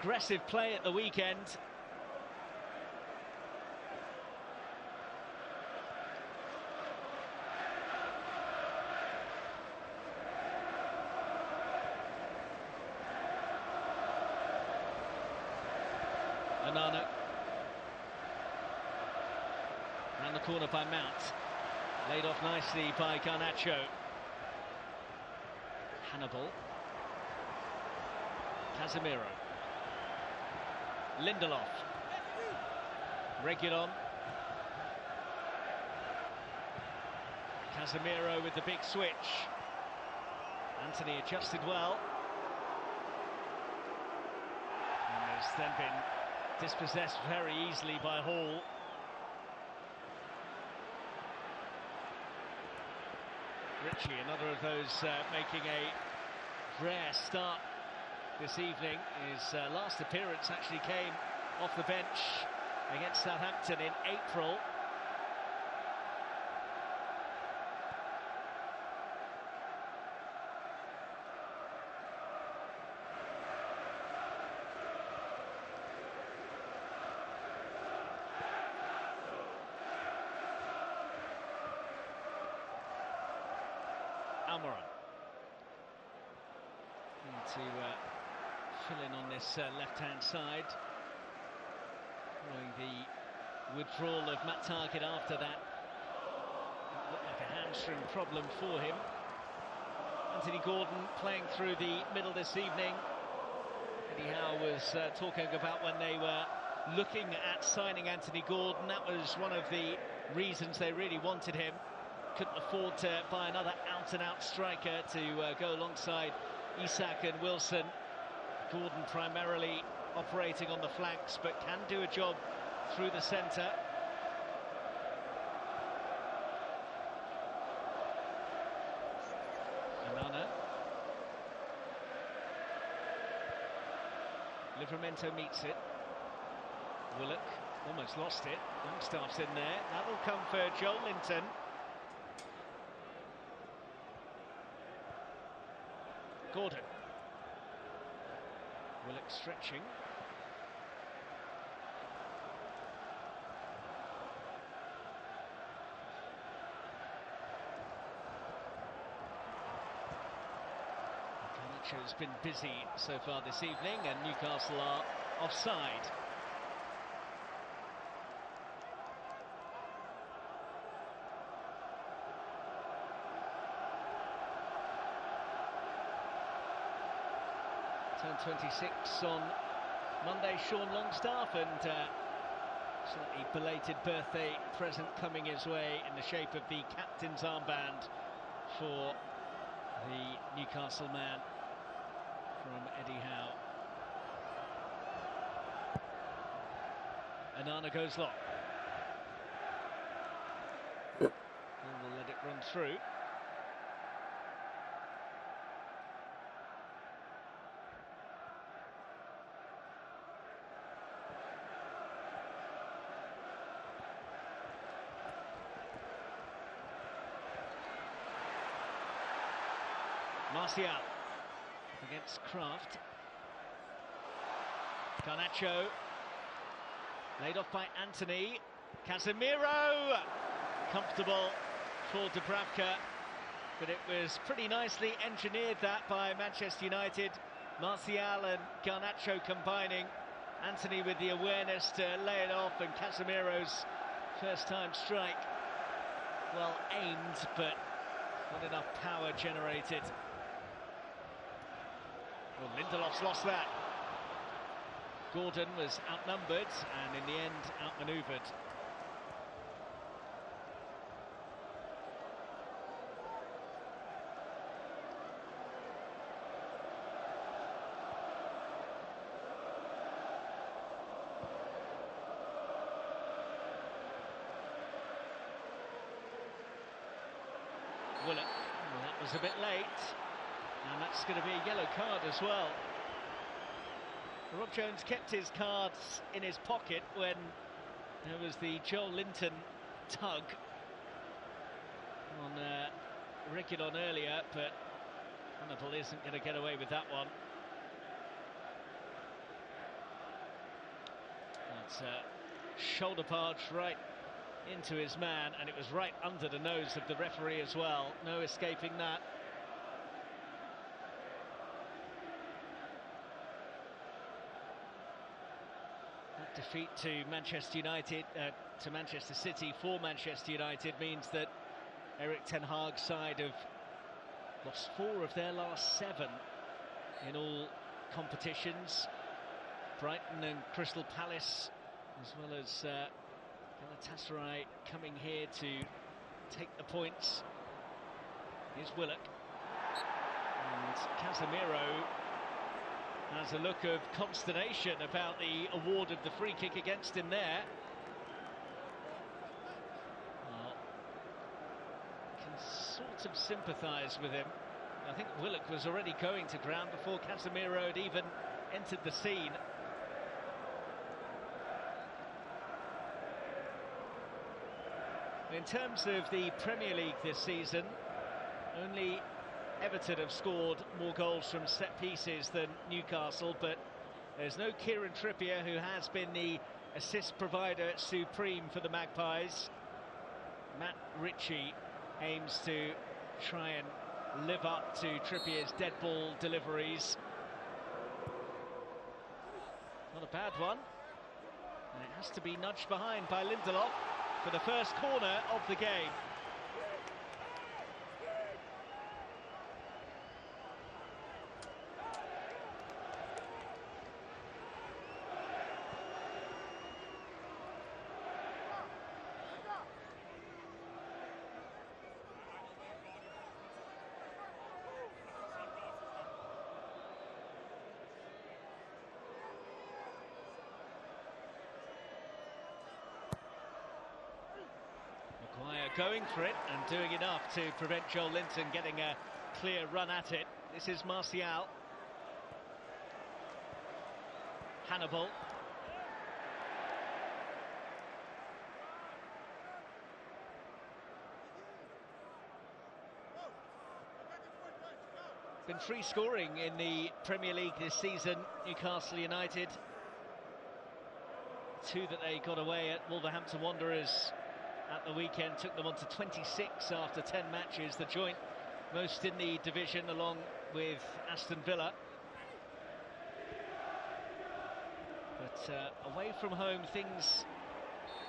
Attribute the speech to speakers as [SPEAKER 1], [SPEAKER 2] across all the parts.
[SPEAKER 1] aggressive play at the weekend. Onana. Round the corner by Mount. Laid off nicely by Garnacho. Hannibal. Casemiro. Lindelof. Reguilon. Casemiro with the big switch. Antony adjusted well. And has then been dispossessed very easily by Hall. Ritchie, another of those making a rare start this evening. His last appearance actually came off the bench against Southampton in April. Almiron. To fill in on this left-hand side. Following the withdrawal of Matt Targett after that. It looked like a hamstring problem for him. Anthony Gordon playing through the middle this evening. Eddie Howe was talking about when they were looking at signing Anthony Gordon. That was one of the reasons they really wanted him. Couldn't afford to buy another out-and-out striker to go alongside Isak and Wilson. Gordon primarily operating on the flanks, but can do a job through the centre. Onana. Livramento meets it. Willock almost lost it. Longstaff's in there. That'll come for Joel Linton. Gordon. Willock stretching. Garnacho's been busy so far this evening, and Newcastle are offside. Turned 26 on Monday, Sean Longstaff, and slightly belated birthday present coming his way in the shape of the captain's armband for the Newcastle man from Eddie Howe. Onana goes long. And we'll let it run through. Martial against Kraft. Garnacho laid off by Antony. Casemiro comfortable for Dubravka, but it was pretty nicely engineered that by Manchester United. Martial and Garnacho combining. Antony with the awareness to lay it off, and Casemiro's first time strike well aimed, but not enough power generated. Well, Lindelof's lost that. Gordon was outnumbered and in the end outmanoeuvred. Willock, well, that was a bit late. And that's going to be a yellow card as well. Rob Jones kept his cards in his pocket when there was the Joel Linton tug on Reguilon earlier, but Hannibal isn't going to get away with that one. shoulder barge right into his man, and it was right under the nose of the referee as well. No escaping that. That defeat to Manchester United, to Manchester City for Manchester United, means that Erik ten Hag's side have lost 4 of their last 7 in all competitions. Brighton and Crystal Palace, as well as Galatasaray, coming here to take the points. Here's Willock, and Casemiro has a look of consternation about the award of the free kick against him there. Well, can sort of sympathise with him. I think Willock was already going to ground before Casemiro had even entered the scene. In terms of the Premier League this season, only Everton have scored more goals from set pieces than Newcastle, but there's no Kieran Trippier, who has been the assist provider supreme for the Magpies. Matt Ritchie aims to try and live up to Trippier's dead ball deliveries. Not a bad one, and it has to be nudged behind by Lindelof for the first corner of the game. Going for it and doing enough to prevent Joel Linton getting a clear run at it. This is Martial. Hannibal. Been free scoring in the Premier League this season, Newcastle United. 2 that they got away at Wolverhampton Wanderers at the weekend, took them on to 26 after 10 matches, the joint most in the division, along with Aston Villa. But away from home, things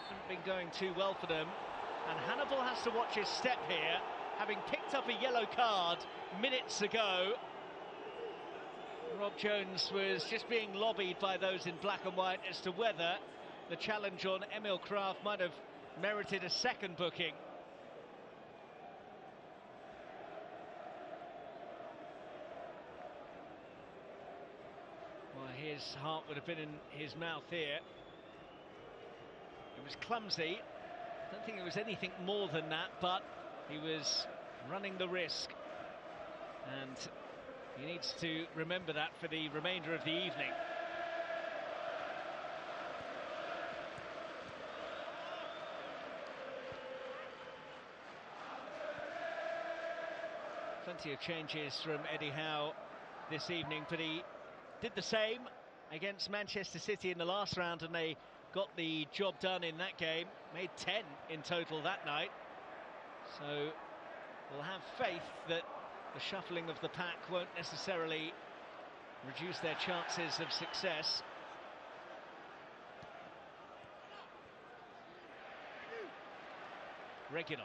[SPEAKER 1] haven't been going too well for them, and Hannibal has to watch his step here, having picked up a yellow card minutes ago. Rob Jones was just being lobbied by those in black and white as to whether the challenge on Emil Kraft might have merited a second booking. Well, his heart would have been in his mouth here. It was clumsy. I don't think it was anything more than that, but he was running the risk, and he needs to remember that for the remainder of the evening. Plenty of changes from Eddie Howe this evening, but he did the same against Manchester City in the last round, and they got the job done in that game. Made 10 in total that night. So we'll have faith that the shuffling of the pack won't necessarily reduce their chances of success. Reguilon.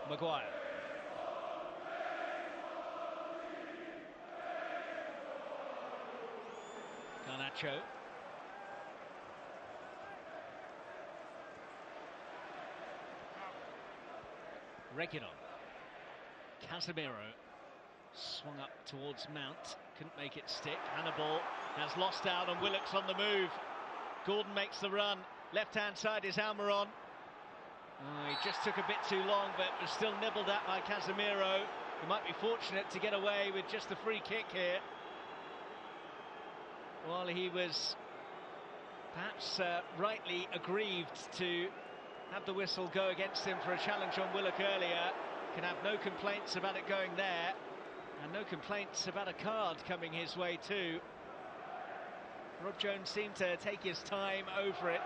[SPEAKER 1] Maguire. Garnacho. Reguilon. Casemiro swung up towards Mount, couldn't make it stick. Hannibal has lost out, and Willock's on the move. Gordon makes the run. Left-hand side is Almiron. Oh, he just took a bit too long, but was still nibbled at by Casemiro. He might be fortunate to get away with just a free kick here. While he was perhaps rightly aggrieved to have the whistle go against him for a challenge on Willock earlier. Can have no complaints about it going there, and no complaints about a card coming his way too. Rob Jones seemed to take his time over it.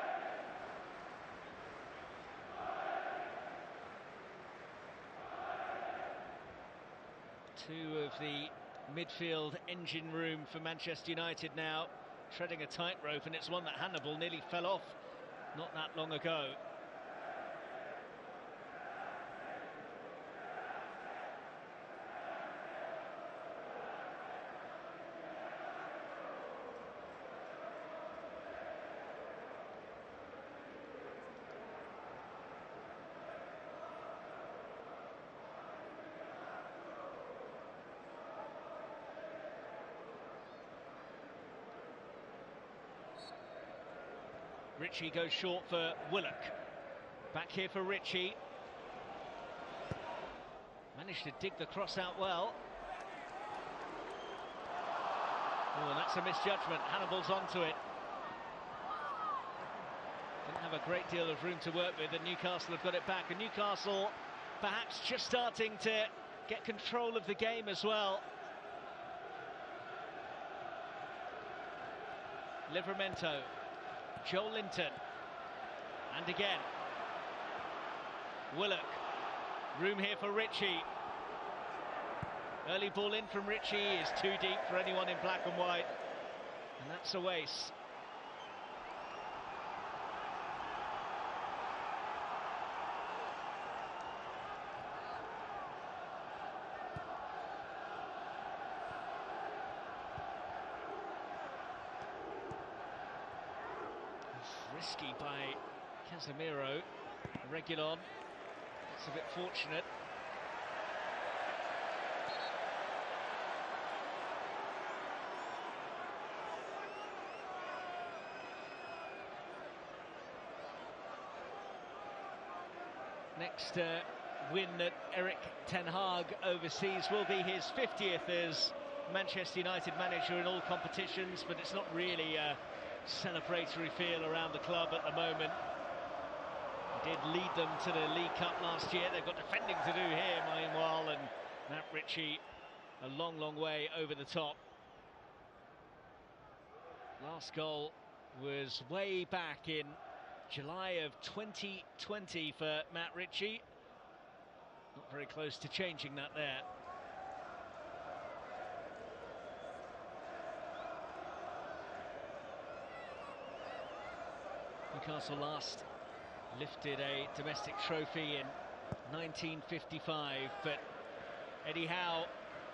[SPEAKER 1] Two of the midfield engine room for Manchester United now treading a tightrope, and it's one that Hannibal nearly fell off not that long ago. Ritchie goes short for Willock. Back here for Ritchie. Managed to dig the cross out well. Oh, and that's a misjudgment. Hannibal's onto it. Didn't have a great deal of room to work with, and Newcastle have got it back. And Newcastle perhaps just starting to get control of the game as well. Livramento. Joel Linton, and again Willock. Room here for Ritchie. Early ball in from Ritchie is too deep for anyone in black and white, and that's a waste. Risky by Casemiro. Reguilon, it's a bit fortunate. Next win that Erik ten Hag oversees will be his 50th as Manchester United manager in all competitions, but it's not really a celebratory feel around the club at the moment. He did lead them to the League Cup last year. They've got defending to do here, meanwhile, and Matt Ritchie a long, long way over the top. Last goal was way back in July of 2020 for Matt Ritchie. Not very close to changing that there. Newcastle last lifted a domestic trophy in 1955, but Eddie Howe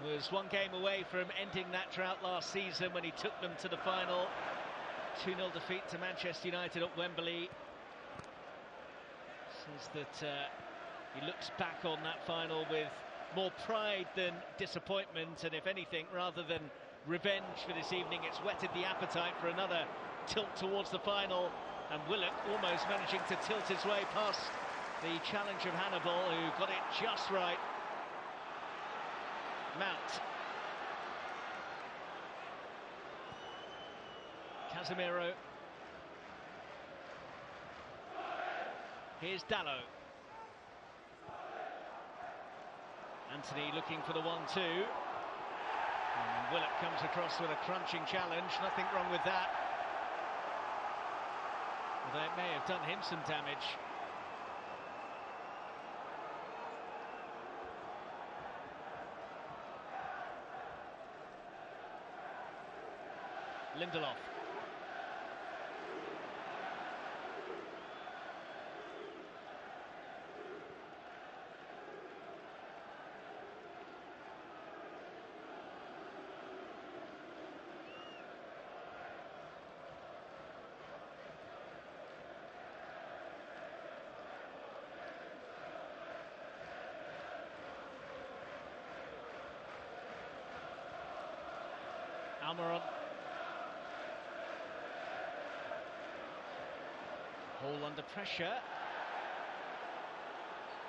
[SPEAKER 1] was one game away from ending that drought last season when he took them to the final. 2-0 defeat to Manchester United at Wembley. Says that he looks back on that final with more pride than disappointment, and if anything, rather than revenge for this evening, it's whetted the appetite for another tilt towards the final. And Willock almost managing to tilt his way past the challenge of Hannibal, who got it just right. Mount. Casemiro. Here's Dalot. Anthony looking for the 1-2. And Willock comes across with a crunching challenge. Nothing wrong with that. Although it may have done him some damage. Lindelof. Almiron. Hall under pressure.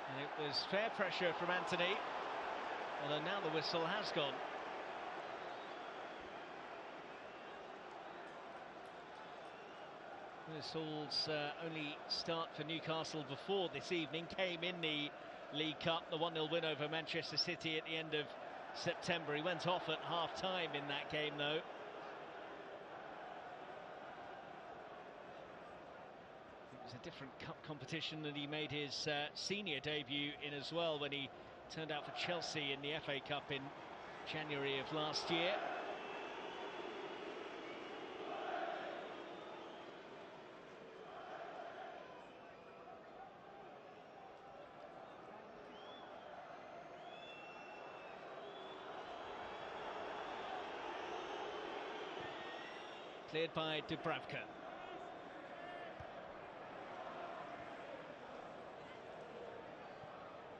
[SPEAKER 1] And it was fair pressure from Anthony, although now the whistle has gone. Hall's only start for Newcastle before this evening came in the League Cup, the 1-0 win over Manchester City at the end of September. He went off at half-time in that game, though. It was a different cup competition that he made his senior debut in as well, when he turned out for Chelsea in the FA Cup in January of last year. Cleared by Dubravka.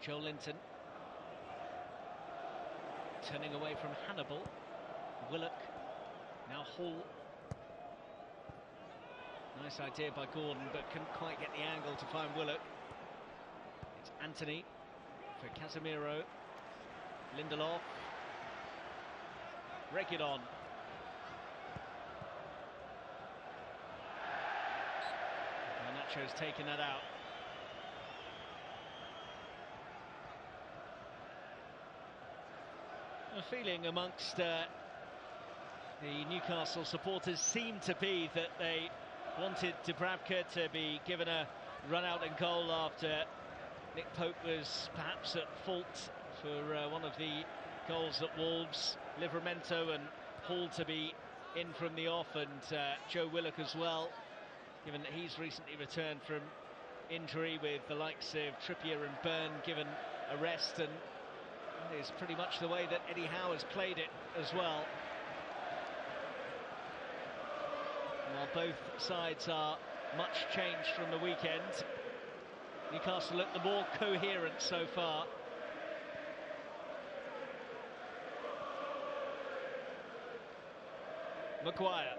[SPEAKER 1] Joe Linton. Turning away from Hannibal. Willock. Now Hall. Nice idea by Gordon, but couldn't quite get the angle to find Willock. It's Anthony for Casemiro. Lindelof. Reguilon. Nacho's taken that out. The feeling amongst the Newcastle supporters seemed to be that they wanted Dubravka to be given a run out and goal after Nick Pope was perhaps at fault for one of the goals at Wolves. Livramento and Hall to be in from the off, and Joe Willock as well, given that he's recently returned from injury, with the likes of Trippier and Byrne given a rest, and it's pretty much the way that Eddie Howe has played it as well. While both sides are much changed from the weekend, Newcastle look the more coherent so far. Maguire.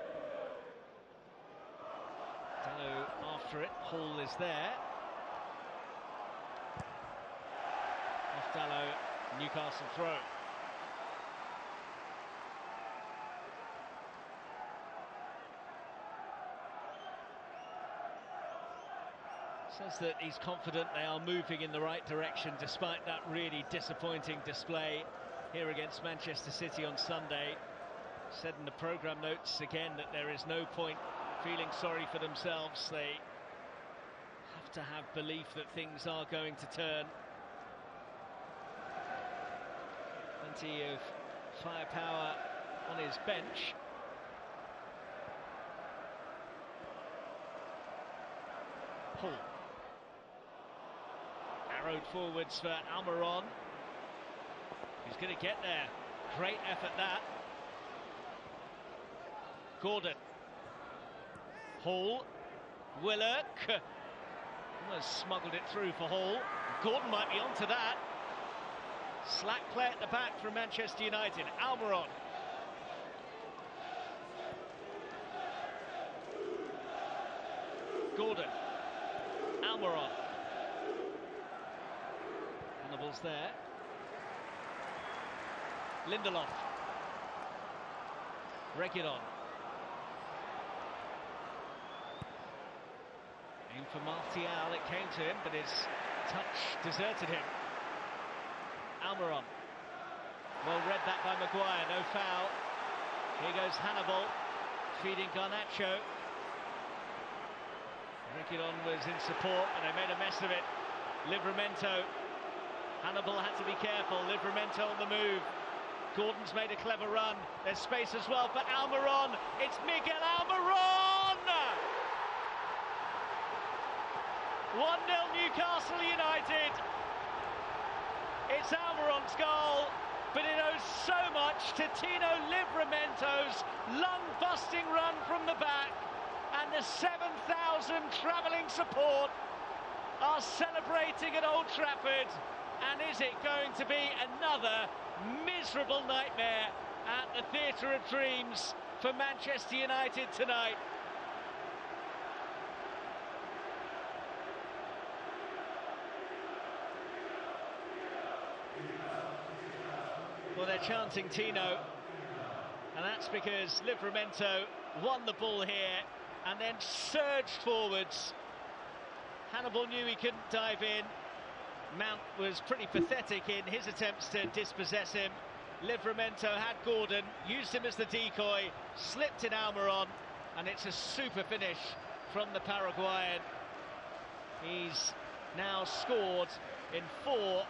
[SPEAKER 1] Dalot after it, Hall is there. Off Dalot, Newcastle throw. Says that he's confident they are moving in the right direction despite that really disappointing display here against Manchester City on Sunday. Said in the programme notes again that there is no point feeling sorry for themselves. They have to have belief that things are going to turn. Plenty of firepower on his bench. Hall. Arrowed forwards for Almiron. He's going to get there. Great effort that. Gordon. Hall. Willock. Almost smuggled it through for Hall. Gordon might be onto that. Slack play at the back from Manchester United. Almiron. Gordon. Almiron. Hannibal's there. Lindelof. Reguilon. Aim for Martial, it came to him, but his touch deserted him. Almiron. Well read that by Maguire, no foul. Here goes Hannibal, feeding Garnacho. Reguilon was in support, and they made a mess of it. Livramento. Hannibal had to be careful. Livramento on the move. Gordon's made a clever run. There's space as well for Almiron. It's Miguel Almiron! 1-0 Newcastle United. It's Almiron's goal, but it owes so much to Tino Livramento's lung-busting run from the back, and the 7,000 travelling support are celebrating at Old Trafford. And is it going to be another miserable nightmare at the Theatre of Dreams for Manchester United tonight? Well, they're chanting Tino, and that's because Livramento won the ball here and then surged forwards. Hannibal knew he couldn't dive in. Mount was pretty pathetic in his attempts to dispossess him. Livramento had Gordon, used him as the decoy, slipped in Almiron, and it's a super finish from the Paraguayan. He's now scored in 4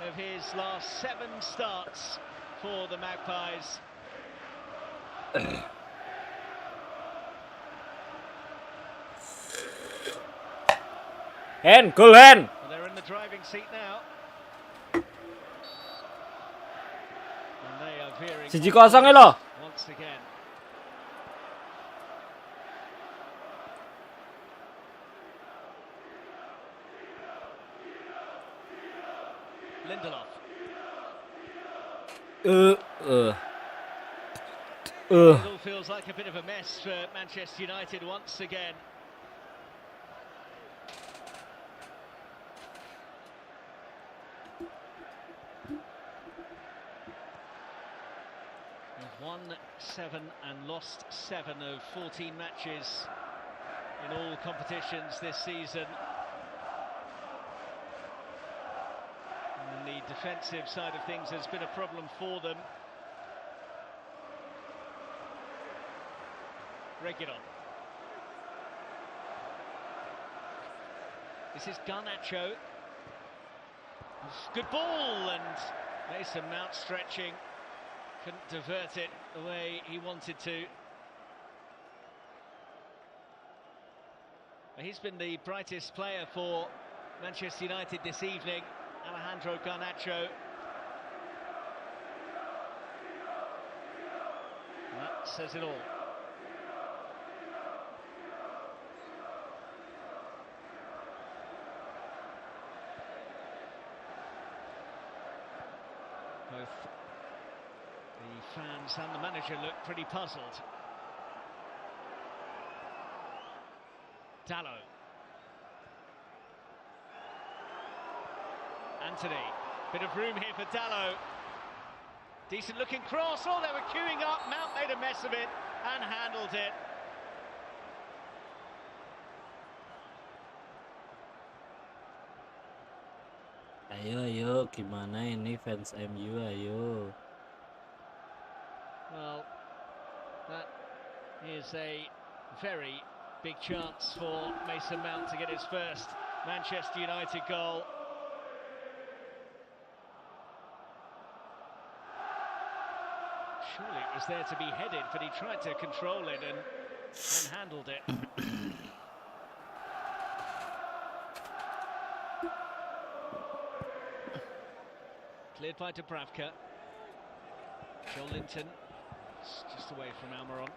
[SPEAKER 1] of his last 7 starts for the Magpies.
[SPEAKER 2] Hand, cool hand.
[SPEAKER 1] Well, they're in the driving seat now. And they are veering
[SPEAKER 2] 1-0 ấy lo.
[SPEAKER 1] once again. Lindelof. It all feels like a bit of a mess for Manchester United once again. They've won 7 and lost 7 of 14 matches in all competitions this season. And the defensive side of things has been a problem for them. Reguilon. This is Garnacho. Good ball, and Mason Mount stretching. Couldn't divert it the way he wanted to. He's been the brightest player for Manchester United this evening, Alejandro Garnacho. That says it all. Both the fans and the manager look pretty puzzled. Dalot. Anthony. Bit of room here for Dalot. Decent looking cross. Oh, they were queuing up. Mount made a mess of it and handled it.
[SPEAKER 2] Ayo, gimana ini fans MU, ayo.
[SPEAKER 1] Well, that is a very big chance for Mason Mount to get his first Manchester United goal. Surely it was there to be headed, but he tried to control it and handled it. Cleared by Dubravka. Joe Linton, just away from Almiron.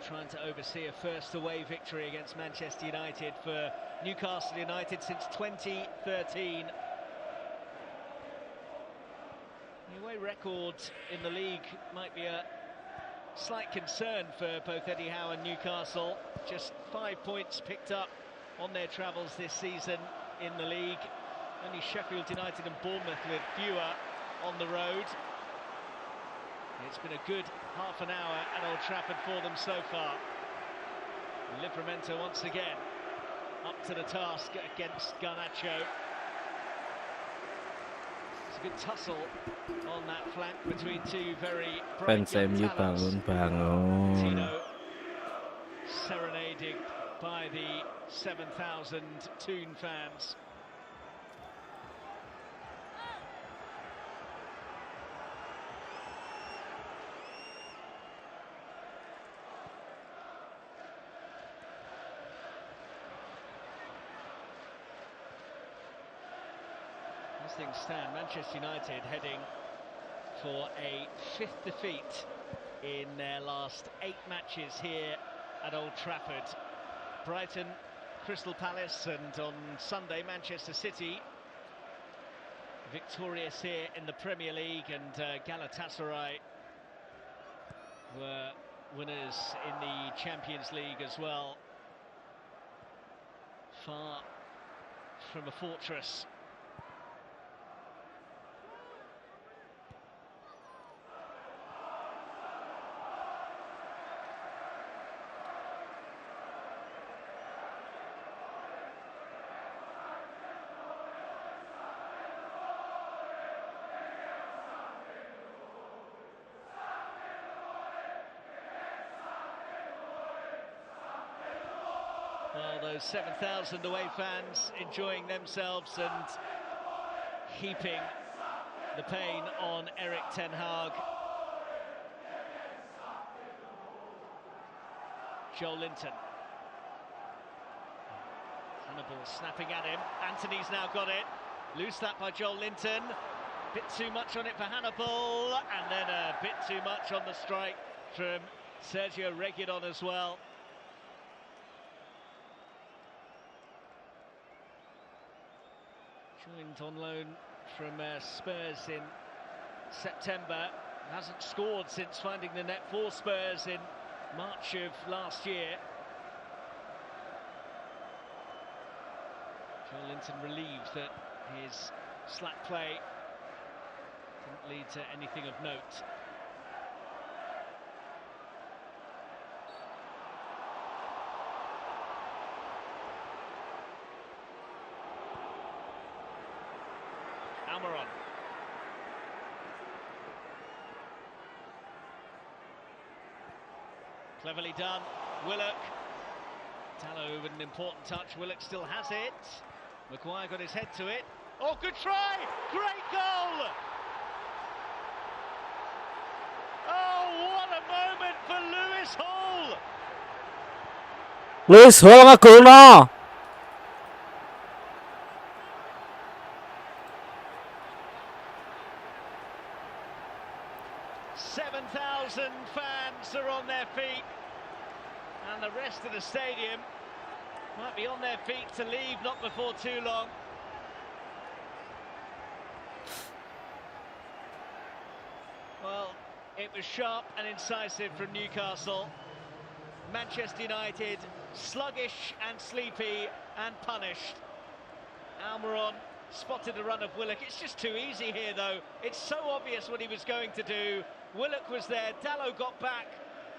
[SPEAKER 1] Trying to oversee a first away victory against Manchester United for Newcastle United since 2013. The away record in the league might be a slight concern for both Eddie Howe and Newcastle. Just 5 points picked up on their travels this season in the league. Only Sheffield United and Bournemouth with fewer on the road. It's been a good half an hour at Old Trafford for them so far. Livramento once again up to the task against Garnacho. It's a good tussle on that flank between two very bright
[SPEAKER 2] Fans
[SPEAKER 1] young
[SPEAKER 2] MU
[SPEAKER 1] talents.
[SPEAKER 2] bangun.
[SPEAKER 1] Tino serenaded by the 7,000 Toon fans. As things stand, Manchester United heading for a 5th defeat in their last 8 matches here at Old Trafford. Brighton, Crystal Palace, and on Sunday Manchester City victorious here in the Premier League, and Galatasaray were winners in the Champions League as well. Far from a fortress those 7,000 away fans enjoying themselves and heaping the pain on Erik ten Hag. Joel Linton. Hannibal snapping at him. Anthony's now got it. Loose that by Joel Linton. Bit too much on it for Hannibal, and then a bit too much on the strike from Sergio Reguilón as well. Joined on loan from Spurs in September. Hasn't scored since finding the net for Spurs in March of last year. Joel Linton relieved that his slack play didn't lead to anything of note. Almiron. Cleverly done. Willock. Dalot with an important touch. Willock still has it. Maguire got his head to it. Oh, good try! Great goal! Oh, what a moment for Lewis Hall!
[SPEAKER 2] Luis Hall nga Kuno.
[SPEAKER 1] 7,000 fans are on their feet, and the rest of the stadium might be on their feet to leave not before too long. Well, it was sharp and incisive from Newcastle. Manchester United sluggish and sleepy and punished. Almiron spotted the run of Willock. It's just too easy here, though. It's so obvious what he was going to do. Willock was there, Dalot got back,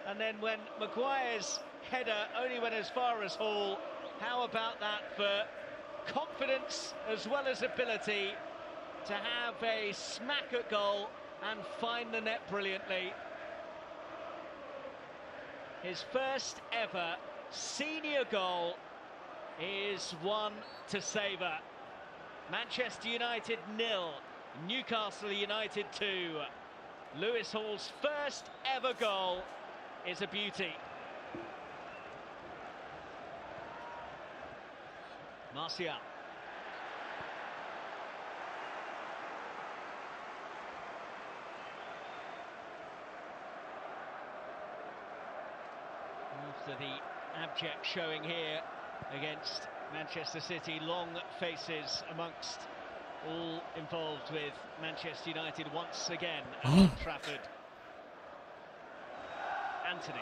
[SPEAKER 1] and then when Maguire's header only went as far as Hall, how about that for confidence as well as ability to have a smack at goal and find the net brilliantly. His first ever senior goal is one to savour. Manchester United 0, Newcastle United 2. Lewis Hall's first ever goal is a beauty. Martial. After the abject showing here against Manchester City, long faces amongst all involved with Manchester United once again at Old Trafford. Anthony.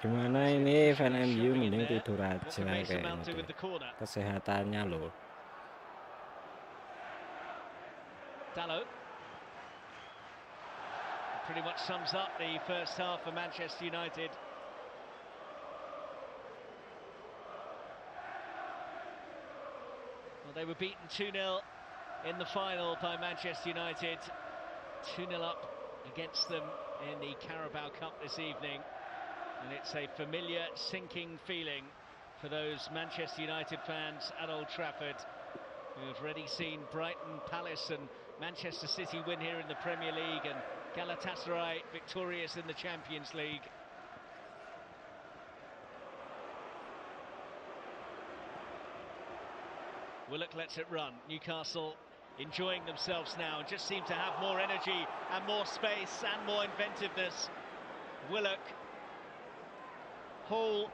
[SPEAKER 2] Gimana ini fan MU mending tidur aja kayaknya deh. Kesehatannya loh.
[SPEAKER 1] Dalot pretty much sums up the first half for Manchester United. Well, they were beaten 2-0 in the final by Manchester United. 2-0 up against them in the Carabao Cup this evening. And it's a familiar, sinking feeling for those Manchester United fans at Old Trafford, who have already seen Brighton, Palace and Manchester City win here in the Premier League, and Galatasaray victorious in the Champions League. Willock lets it run. Newcastle enjoying themselves now, and just seem to have more energy and more space and more inventiveness. Willock. Hall,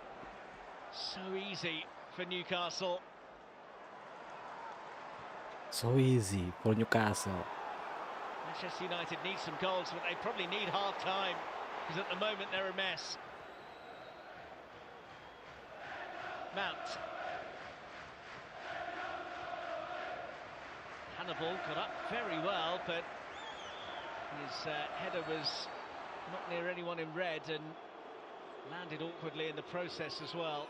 [SPEAKER 1] so easy for Newcastle.
[SPEAKER 2] So easy for Newcastle.
[SPEAKER 1] Manchester United need some goals, but they probably need half-time, because at the moment they're a mess. Mount. Hannibal got up very well, but his header was not near anyone in red and landed awkwardly in the process as well.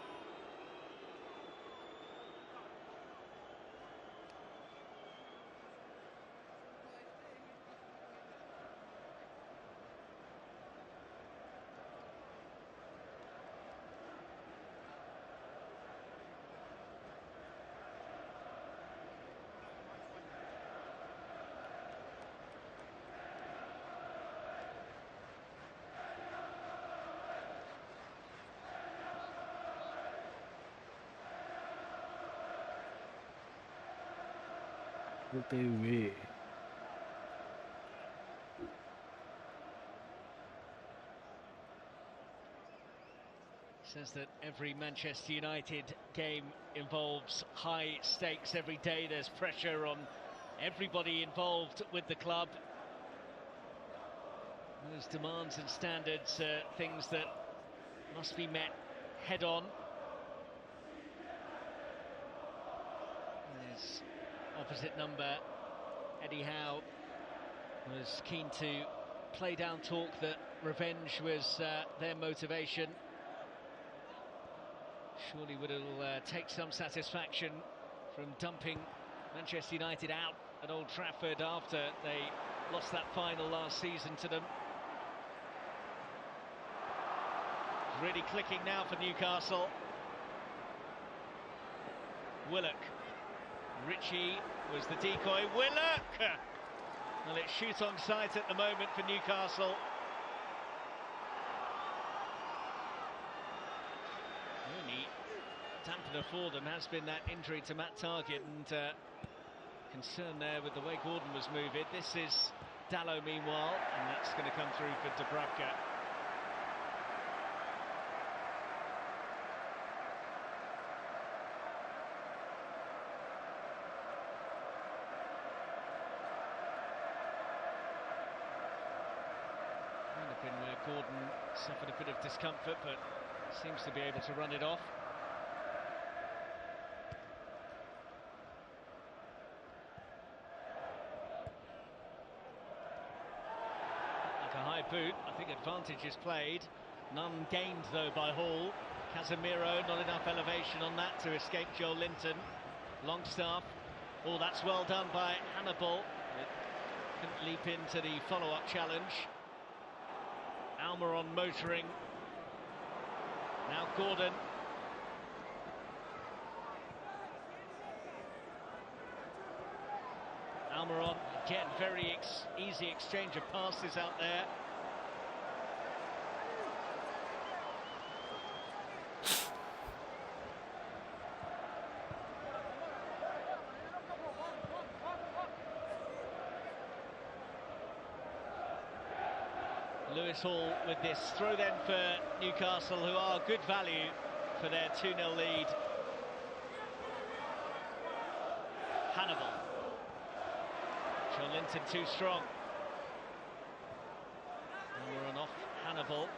[SPEAKER 2] TV.
[SPEAKER 1] Says that every Manchester United game involves high stakes every day. There's pressure on everybody involved with the club. Those demands and standards are things that must be met head on. There's opposite number, Eddie Howe, was keen to play down talk that revenge was their motivation. Surely will take some satisfaction from dumping Manchester United out at Old Trafford after they lost that final last season to them. It's really clicking now for Newcastle. Willock. Ritchie was the decoy. Willock! Well, it's shoot on sight at the moment for Newcastle. The only dampener for them has been that injury to Matt Targett, and concern there with the way Gordon was moving. This is Dalot meanwhile, and that's going to come through for Dubravka. Where Gordon suffered a bit of discomfort, but seems to be able to run it off. Like a high boot. I think advantage is played. None gained though by Hall. Casemiro, not enough elevation on that to escape Joel Linton. Longstaff. Oh, that's well done by Hannibal. It couldn't leap into the follow-up challenge. Almiron motoring. Now Gordon. Almiron, again, very easy exchange of passes out there. Lewis Hall with this throw then for Newcastle, who are good value for their 2-0 lead. Hannibal. Joel Linton too strong. And we're on off Hannibal.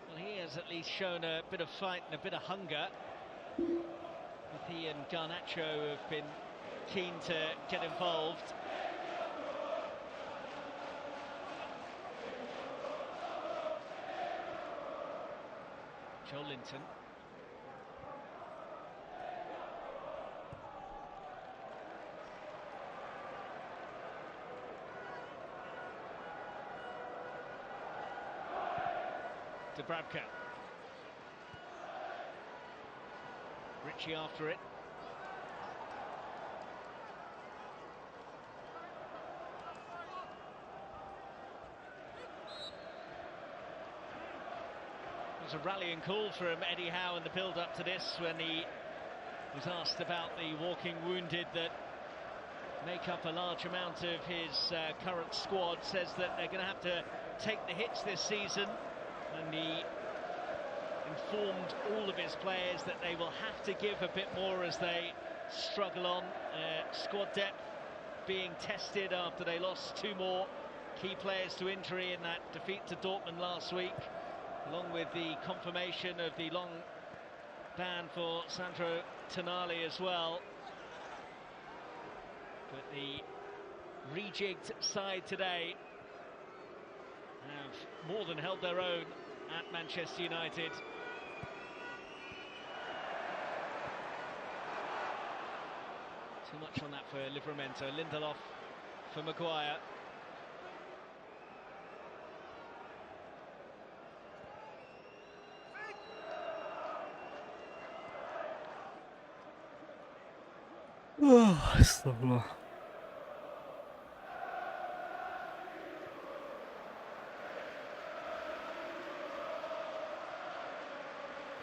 [SPEAKER 1] Well, he has at least shown a bit of fight and a bit of hunger. He and Garnacho have been keen to get involved. Joel Linton. Dubravka. Ritchie after it. It was a rallying call from Eddie Howe in the build-up to this when he was asked about the walking wounded that make up a large amount of his current squad. Says that they're going to have to take the hits this season, and he informed all of his players that they will have to give a bit more as they struggle on. Squad depth being tested after they lost 2 more key players to injury in that defeat to Dortmund last week, along with the confirmation of the long ban for Sandro Tonali as well. But the rejigged side today have more than held their own at Manchester United. Too much on that for Livramento. Lindelof for Maguire.
[SPEAKER 2] Astagfirullah.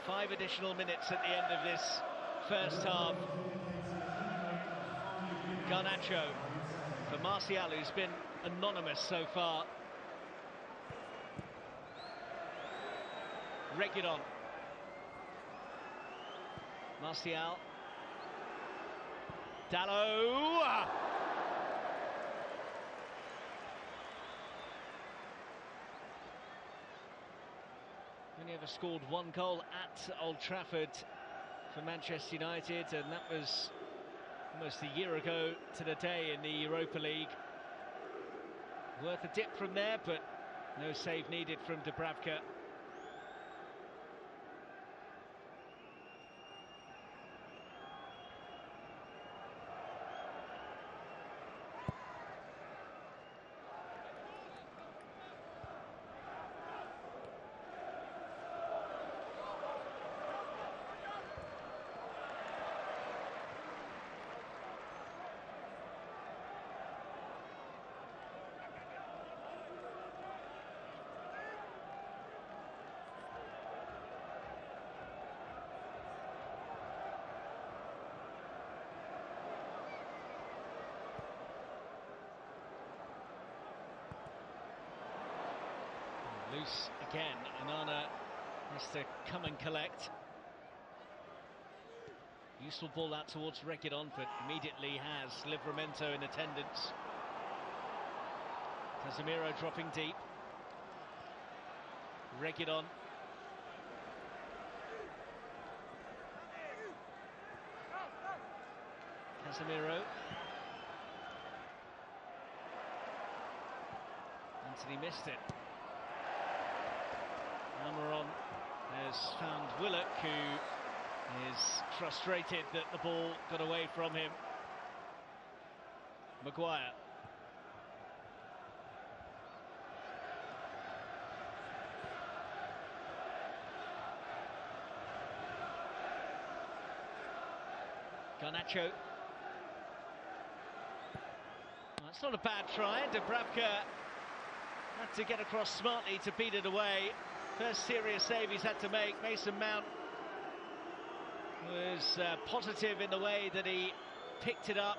[SPEAKER 1] Five additional minutes at the end of this first half. Garnacho for Martial, who's been anonymous so far. Reguilon. Martial. Dalot. Only ever scored 1 goal at Old Trafford for Manchester United, and that was almost a year ago to the day in the Europa League. Worth a dip from there, but no save needed from Dubravka. Loose again, Anana has to come and collect. Useful ball out towards Reguilon, but immediately has Livramento in attendance. Casemiro dropping deep. Reguilon. Casemiro. Anthony missed it. Almiron has found Willock, who is frustrated that the ball got away from him. Maguire. Garnacho. That's not a bad try. Dubravka had to get across smartly to beat it away. First serious save he's had to make. Mason Mount was positive in the way that he picked it up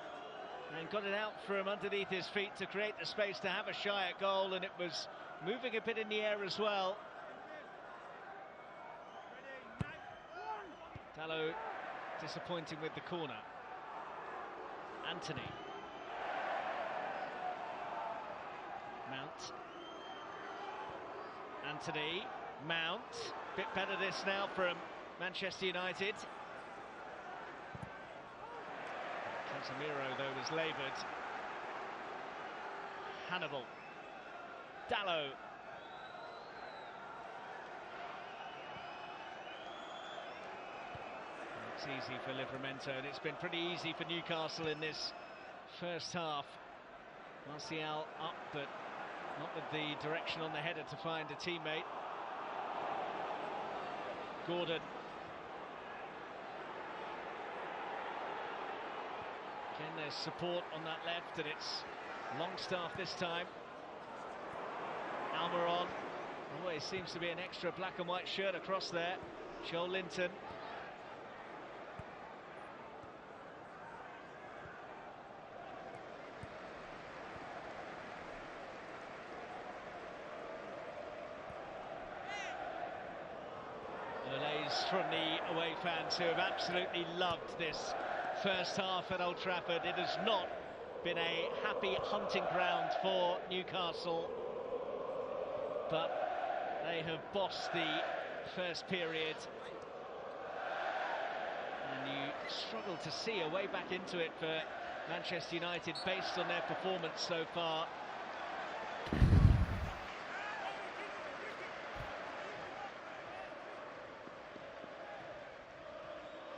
[SPEAKER 1] and got it out from underneath his feet to create the space to have a shy at goal, and it was moving a bit in the air as well. Dalot disappointing with the corner. Anthony. Mount. Anthony. Mount. Bit better this now from Manchester United. Casemiro, though, was laboured. Hannibal. Dalot. It's easy for Livramento, and it's been pretty easy for Newcastle in this first half. Martial up, but not with the direction on the header to find a teammate. Gordon. Again, there's support on that left, and it's Longstaff this time. Almiron. Always seems to be an extra black and white shirt across there. Joel Linton. From the away fans, who have absolutely loved this first half at Old Trafford. It has not been a happy hunting ground for Newcastle, but they have bossed the first period, and you struggle to see a way back into it for Manchester United based on their performance so far.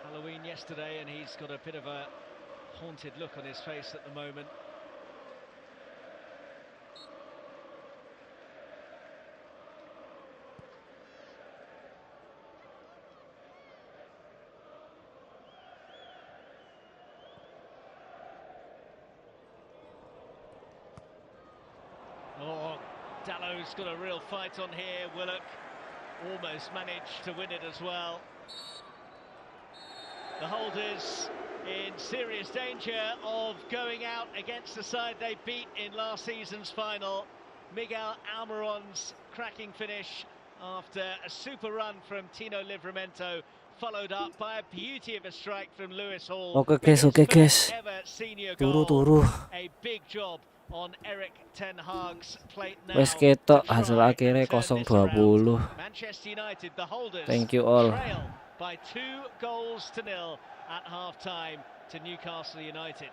[SPEAKER 1] Halloween yesterday, and he's got a bit of a haunted look on his face at the moment. Oh, Dallow's got a real fight on here. Willock almost managed to win it as well. The Holders in serious danger of going out against the side they beat in last season's final. Miguel Almiron's cracking finish after a super run from Tino Livramento, followed up by a beauty of a strike from Lewis Hall.
[SPEAKER 2] Oke guys, turu.
[SPEAKER 1] A big job on Erik ten Hag's plate now.
[SPEAKER 2] Wes ketok hasil akhirnya 0-20.
[SPEAKER 1] Manchester United, the Holders,
[SPEAKER 2] Thank you all.
[SPEAKER 1] trail by 2-0 at half-time to Newcastle United.